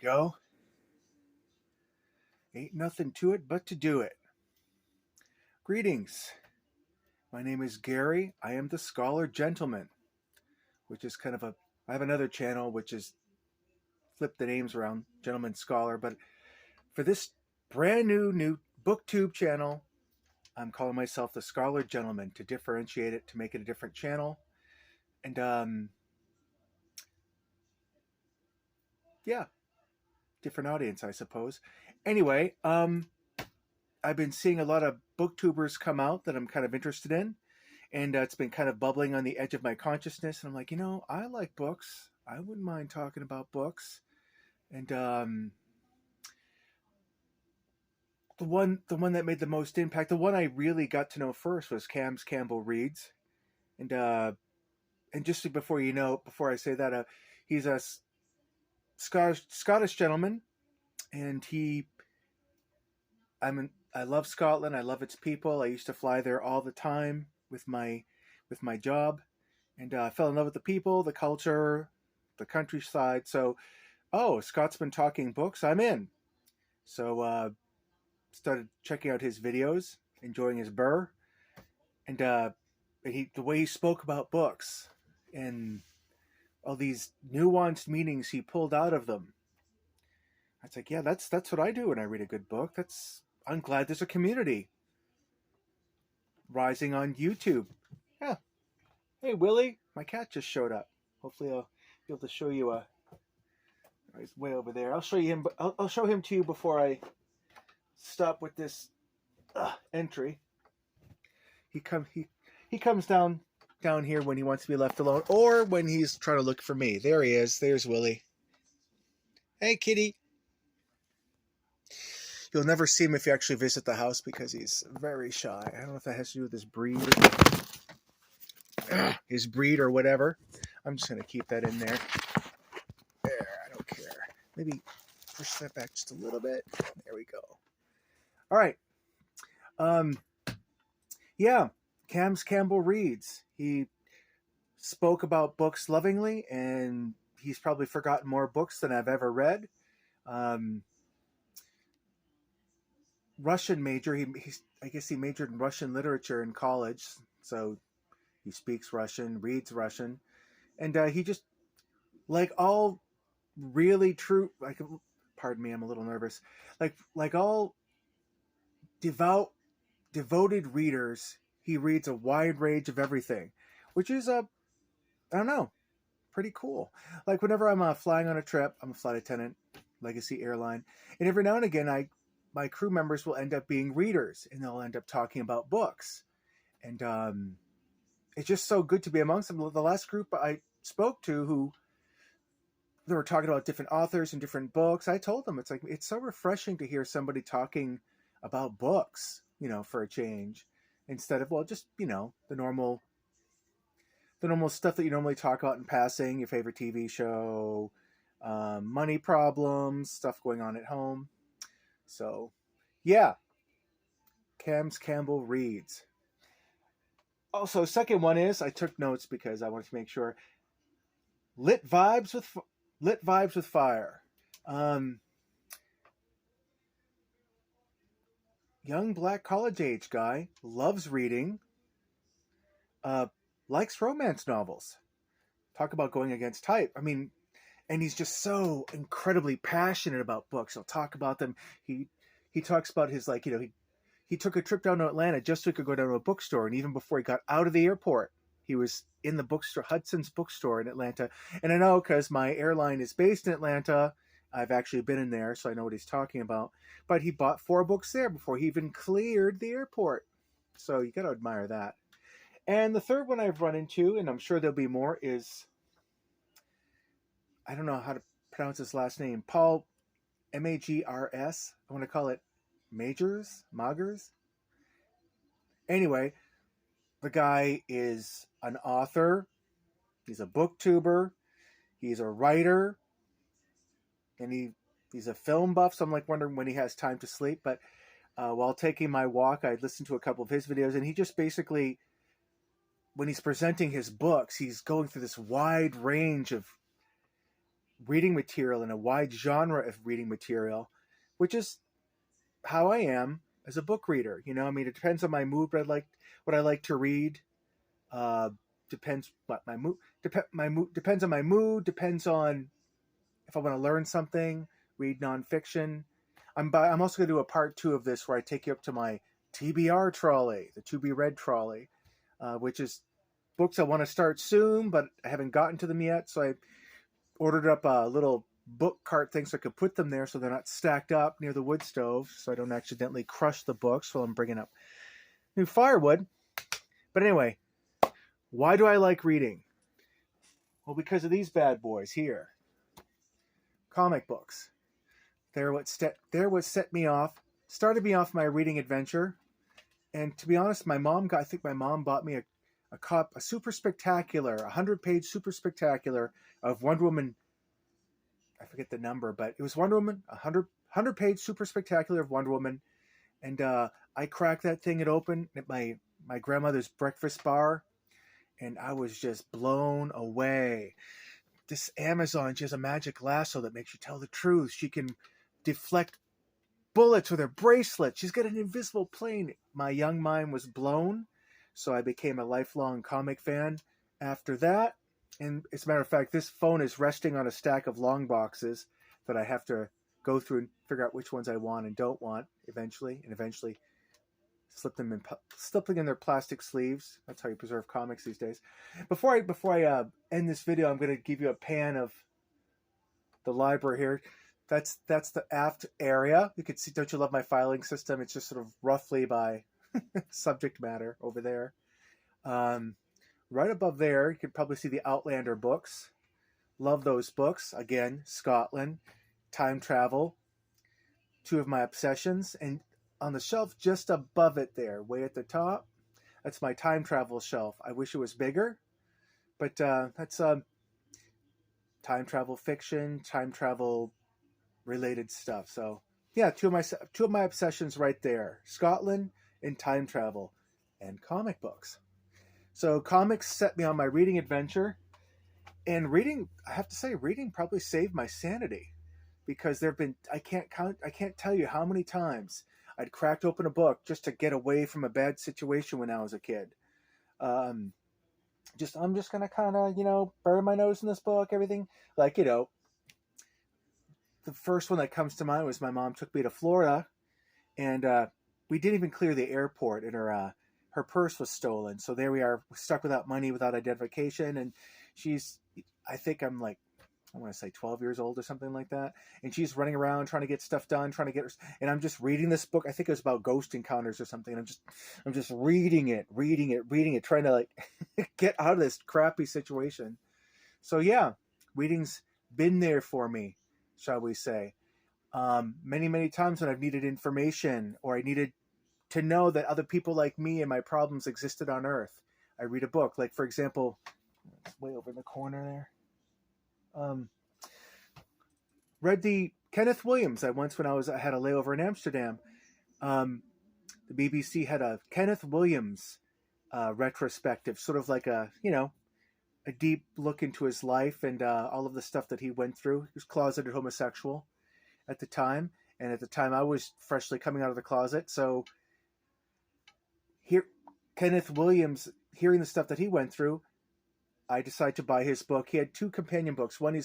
go. Ain't nothing to it but to do it. Greetings. My name is Gary. I am the Scholar Gentleman, which is kind of I have another channel which is flip the names around, Gentleman Scholar. But for this brand new BookTube channel, I'm calling myself the Scholar Gentleman to differentiate it, to make it a different channel. And yeah, different audience, I suppose. Anyway, I've been seeing a lot of booktubers come out that I'm kind of interested in, and it's been kind of bubbling on the edge of my consciousness. And I'm like, I like books. I wouldn't mind talking about books. And the one that made the most impact, the one I really got to know first, was Campbell Reads. And just before I say that, he's a Scottish gentleman, and I love Scotland. I love its people. I used to fly there all the time with my job, and I fell in love with the people, the culture, the countryside. So, Scotsman talking books, I'm in. So started checking out his videos, enjoying his burr, and the way he spoke about books and all these nuanced meanings he pulled out of them. It's like, yeah, that's what I do when I read a good book. I'm glad there's a community rising on YouTube. Yeah. Hey, Willie, my cat just showed up. Hopefully I'll be able to show you he's way over there. I'll show you him, but I'll show him to you before I stop with this entry. He comes down here when he wants to be left alone, or when he's trying to look for me. There he is. There's Willie. Hey, kitty. You'll never see him if you actually visit the house because he's very shy. I don't know if that has to do with his breed or whatever. I'm just going to keep that in there. There, I don't care. Maybe push that back just a little bit. There we go. All right. Yeah, Campbell Reads. He spoke about books lovingly, and he's probably forgotten more books than I've ever read. Russian major. I guess he majored in Russian literature in college, so he speaks Russian, reads Russian, and he just, like all really true, pardon me, I'm a little nervous. Like all devoted readers, he reads a wide range of everything, which is I don't know, pretty cool. Like whenever I'm flying on a trip, I'm a flight attendant, Legacy Airline, and every now and again my crew members will end up being readers, and they'll end up talking about books. And it's just so good to be amongst them. The last group I spoke to, they were talking about different authors and different books, I told them, it's so refreshing to hear somebody talking about books, for a change, instead of, just, the normal stuff that you normally talk about in passing, your favorite TV show, money problems, stuff going on at home. So, yeah, Campbell Reads. Also, second one is, I took notes because I wanted to make sure, Lit Vibes with Fire. Young black college age guy, loves reading, likes romance novels. Talk about going against type. I mean, and he's just so incredibly passionate about books. He'll talk about them. He talks about his, he took a trip down to Atlanta just so he could go down to a bookstore. And even before he got out of the airport, he was in the bookstore, Hudson's bookstore in Atlanta. And I know because my airline is based in Atlanta, I've actually been in there, so I know what he's talking about. But he bought 4 books there before he even cleared the airport. So you got to admire that. And the third one I've run into, and I'm sure there'll be more, is, I don't know how to pronounce his last name, Paul, Magrs. I want to call it Magers. Anyway, the guy is an author. He's a booktuber. He's a writer. And he's a film buff, so I'm wondering when he has time to sleep. But while taking my walk, I listened to a couple of his videos, and he just basically, when he's presenting his books, he's going through this wide range of reading material and a wide genre of reading material, which is how I am as a book reader. You know, I mean, it depends on my mood, what I like to read. Uh, depends what my mood, depends on my mood, depends on if I want to learn something, read nonfiction. I'm also going to do a part 2 of this where I take you up to my TBR trolley, the to be read trolley, which is books I want to start soon, but I haven't gotten to them yet. So I ordered up a little book cart thing so I could put them there so they're not stacked up near the wood stove so I don't accidentally crush the books while I'm bringing up new firewood. But anyway, why do I like reading? Well, because of these bad boys here. Comic books. They're what set me off, started me off my reading adventure. And to be honest, I think my mom bought me a super spectacular, 100-page super spectacular of Wonder Woman. I forget the number, but it was Wonder Woman, 100-page super spectacular of Wonder Woman. And I cracked that thing open at my grandmother's breakfast bar, and I was just blown away. This Amazon, she has a magic lasso that makes you tell the truth. She can deflect bullets with her bracelet. She's got an invisible plane. My young mind was blown, so I became a lifelong comic fan after that. And as a matter of fact, this phone is resting on a stack of long boxes that I have to go through and figure out which ones I want and don't want eventually slip them in their plastic sleeves. That's how you preserve comics these days. Before I end this video, I'm going to give you a pan of the library here. That's the aft area. You can see, don't you love my filing system? It's just sort of roughly by subject matter over there. Right above there, you can probably see the Outlander books. Love those books. Again, Scotland, time travel, two of my obsessions. And on the shelf just above it there, way at the top, that's my time travel shelf. I wish it was bigger, but that's time travel fiction, time travel related stuff. So yeah, two of my obsessions right there: Scotland and time travel, and comic books. So comics set me on my reading adventure, and reading, I have to say, reading probably saved my sanity, because I can't tell you how many times I'd cracked open a book just to get away from a bad situation when I was a kid. I'm just gonna kind of bury my nose in this book, everything. Like, the first one that comes to mind was my mom took me to Florida, and we didn't even clear the airport, and her purse was stolen. So there we are, stuck without money, without identification, and I think I'm like, I want to say 12 years old or something like that. And she's running around trying to get stuff done, and I'm just reading this book. I think it was about ghost encounters or something. And I'm just reading it, trying to like get out of this crappy situation. So yeah, reading's been there for me, shall we say. Many, many times when I've needed information, or I needed to know that other people like me and my problems existed on Earth, I read a book. Like, for example, it's way over in the corner there. Read the Kenneth Williams. I had a layover in Amsterdam. The BBC had a Kenneth Williams retrospective, sort of like a deep look into his life and all of the stuff that he went through. He was closeted homosexual at the time, and at the time I was freshly coming out of the closet. So here, Kenneth Williams, hearing the stuff that he went through, I decided to buy his book. He had two companion books. One,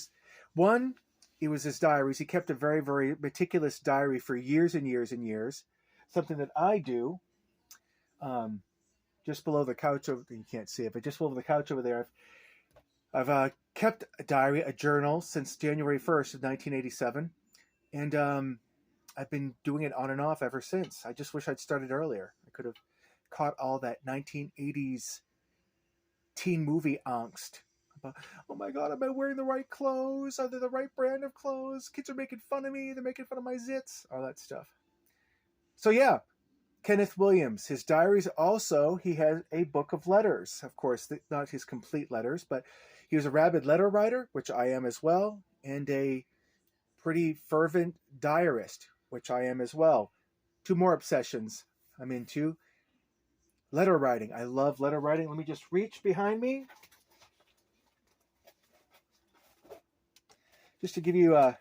it was his diaries. He kept a very, very meticulous diary for years and years and years. Something that I do. Just below the couch, you can't see it, but just below the couch over there, I've kept a diary, a journal, since January 1st of 1987. And I've been doing it on and off ever since. I just wish I'd started earlier. I could have caught all that 1980s teen movie angst about, oh my god, am I wearing the right clothes? Are they the right brand of clothes? Kids are making fun of me. They're making fun of my zits. All that stuff. So yeah, Kenneth Williams, his diaries. Also, he has a book of letters. Of course, not his complete letters, but he was a rabid letter writer, which I am as well, and a pretty fervent diarist, which I am as well. Two more obsessions I'm into. Letter writing. I love letter writing. Let me just reach behind me. just to give you an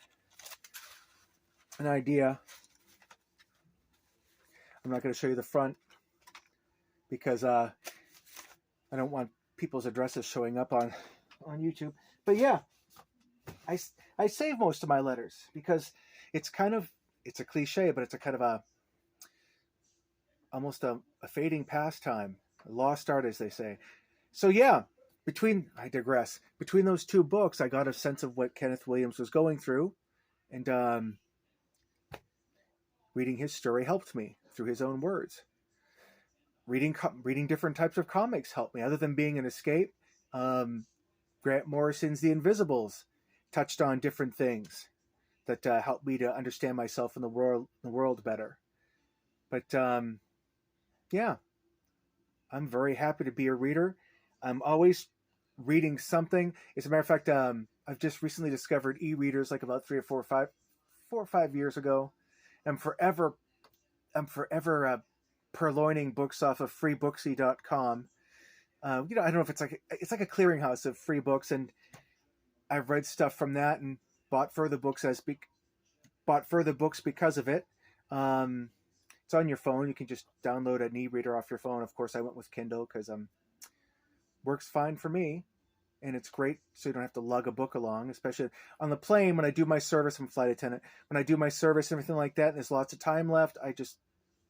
idea, I'm not going to show you the front because I don't want people's addresses showing up on YouTube. But yeah, I save most of my letters because it's a cliche, but it's a kind of almost a fading pastime, a lost art, as they say. So yeah, I digress. Between those two books, I got a sense of what Kenneth Williams was going through, and reading his story helped me through his own words. Reading different types of comics helped me. Other than being an escape, Grant Morrison's The Invisibles touched on different things that helped me to understand myself and the world better. But yeah, I'm very happy to be a reader. I'm always reading something. As a matter of fact, I've just recently discovered e-readers, like about 4 or 5 years ago. I'm forever purloining books off of freebooksy.com. I don't know if it's like a clearinghouse of free books, and I've read stuff from that and bought further books because of it. It's on your phone. You can just download an e-reader off your phone. Of course, I went with Kindle because works fine for me, and it's great so you don't have to lug a book along, especially on the plane when I do my service. I'm a flight attendant. When I do my service and everything like that, and there's lots of time left, I just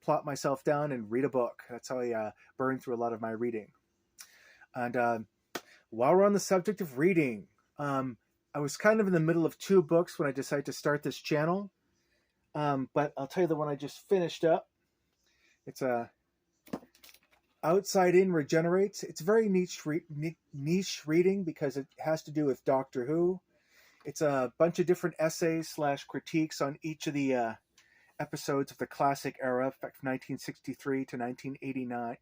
plop myself down and read a book. That's how I burn through a lot of my reading. And while we're on the subject of reading, I was kind of in the middle of two books when I decided to start this channel. But I'll tell you the one I just finished up. It's Outside In Regenerates. It's very niche reading because it has to do with Doctor Who. It's a bunch of different essays / critiques on each of the episodes of the classic era, from 1963 to 1989.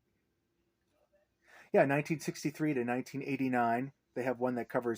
Yeah, 1963 to 1989. They have one that covers